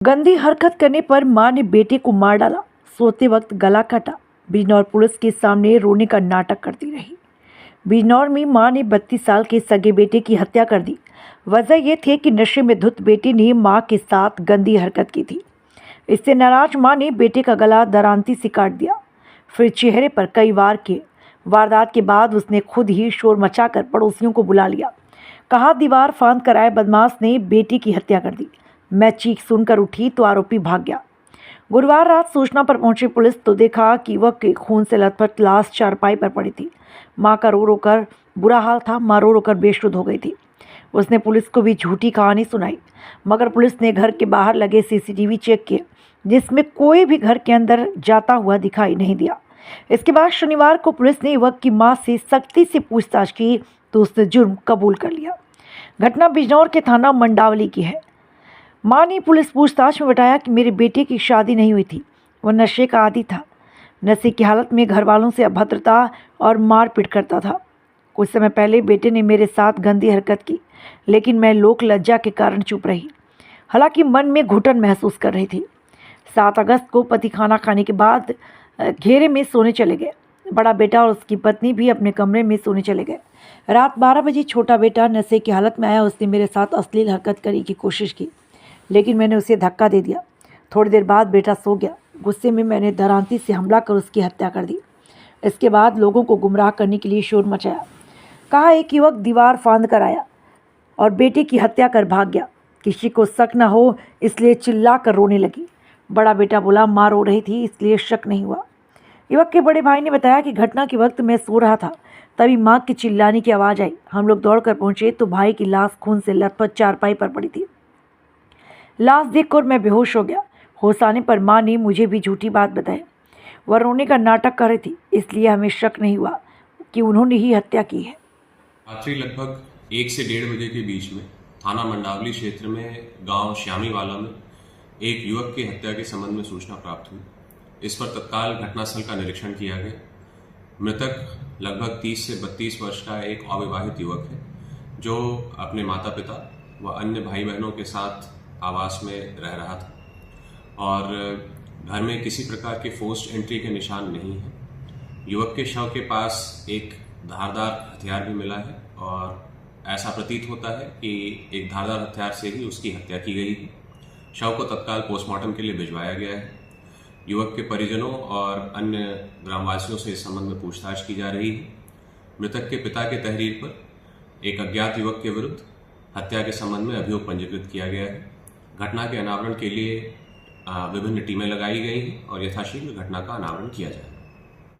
गंदी हरकत करने पर मां ने बेटे को मार डाला, सोते वक्त गला काटा। बिजनौर पुलिस के सामने रोने का नाटक करती रही। बिजनौर में मां ने 32 साल के सगे बेटे की हत्या कर दी। वजह यह थी कि नशे में धुत बेटे ने मां के साथ गंदी हरकत की थी। इससे नाराज मां ने बेटे का गला दरांती से काट दिया। फिर चेहरे पर कई वार किए। वारदात के बाद उसने खुद ही शोर मचाकर पड़ोसियों को बुला लिया। कहा, दीवार फांद कर आए बदमाश ने बेटे की हत्या कर दी। मैं चीख सुनकर उठी तो आरोपी भाग गया। गुरुवार रात सूचना पर पहुंची पुलिस तो देखा कि युवक के खून से लथपथ लाश चारपाई पर पड़ी थी। मां का रो रोकर बुरा हाल था। मां रो रोकर बेशुद्ध हो गई थी। उसने पुलिस को भी झूठी कहानी सुनाई, मगर पुलिस ने घर के बाहर लगे सीसीटीवी चेक किए, जिसमें कोई भी घर के अंदर जाता हुआ दिखाई नहीं दिया। इसके बाद शनिवार को पुलिस ने युवक की मां से सख्ती से पूछताछ की तो उसने जुर्म कबूल कर लिया। घटना बिजनौर के थाना मंडावली की है। मां ने पुलिस पूछताछ में बताया कि मेरे बेटे की शादी नहीं हुई थी, वह नशे का आदी था। नशे की हालत में घर वालों से अभद्रता और मारपीट करता था। कुछ समय पहले बेटे ने मेरे साथ गंदी हरकत की, लेकिन मैं लोक लज्जा के कारण चुप रही। हालांकि मन में घुटन महसूस कर रही थी। 7 अगस्त को पति खाना खाने के बाद घेरे में सोने चले गए। बड़ा बेटा और उसकी पत्नी भी अपने कमरे में सोने चले गए। रात 12 बजे छोटा बेटा नशे की हालत में आया। उसने मेरे साथ अश्लील हरकत करने की कोशिश की, लेकिन मैंने उसे धक्का दे दिया। थोड़ी देर बाद बेटा सो गया। गुस्से में मैंने दरांती से हमला कर उसकी हत्या कर दी। इसके बाद लोगों को गुमराह करने के लिए शोर मचाया। कहा, एक युवक दीवार फांद कर आया और बेटे की हत्या कर भाग गया। किसी को शक न हो इसलिए चिल्ला कर रोने लगी। बड़ा बेटा बोला, माँ रो रही थी इसलिए शक नहीं हुआ। युवक के बड़े भाई ने बताया कि घटना के वक्त मैं सो रहा था, तभी माँ की चिल्लाने की आवाज़ आई। हम लोग दौड़कर पहुंचे तो भाई की लाश खून से लथपथ चारपाई पर पड़ी थी। लाश देखकर मैं बेहोश हो गया। होश आने पर माँ ने मुझे भी झूठी बात बताई। वह रोने का नाटक कर रही थी, इसलिए हमें शक नहीं हुआ कि उन्होंने ही हत्या की है। रात्रि लगभग 1 से 1:30 बजे के बीच में थाना मंडावली क्षेत्र में गांव श्यामीवाला में एक युवक की हत्या के संबंध में सूचना प्राप्त हुई। इस पर तत्काल घटनास्थल का निरीक्षण किया गया। मृतक लगभग 30 से 32 वर्ष का एक अविवाहित युवक है, जो अपने माता पिता व अन्य भाई बहनों के साथ आवास में रह रहा था और घर में किसी प्रकार के फोर्स्ड एंट्री के निशान नहीं है। युवक के शव के पास एक धारदार हथियार भी मिला है और ऐसा प्रतीत होता है कि एक धारदार हथियार से ही उसकी हत्या की गई है। शव को तत्काल पोस्टमार्टम के लिए भिजवाया गया है। युवक के परिजनों और अन्य ग्रामवासियों से इस संबंध में पूछताछ की जा रही है। मृतक के पिता के तहरीर पर एक अज्ञात युवक के विरुद्ध हत्या के संबंध में अभियोग पंजीकृत किया गया है। घटना के अनावरण के लिए विभिन्न टीमें लगाई गई हैं और यथाशीघ्र घटना का अनावरण किया जाएगा।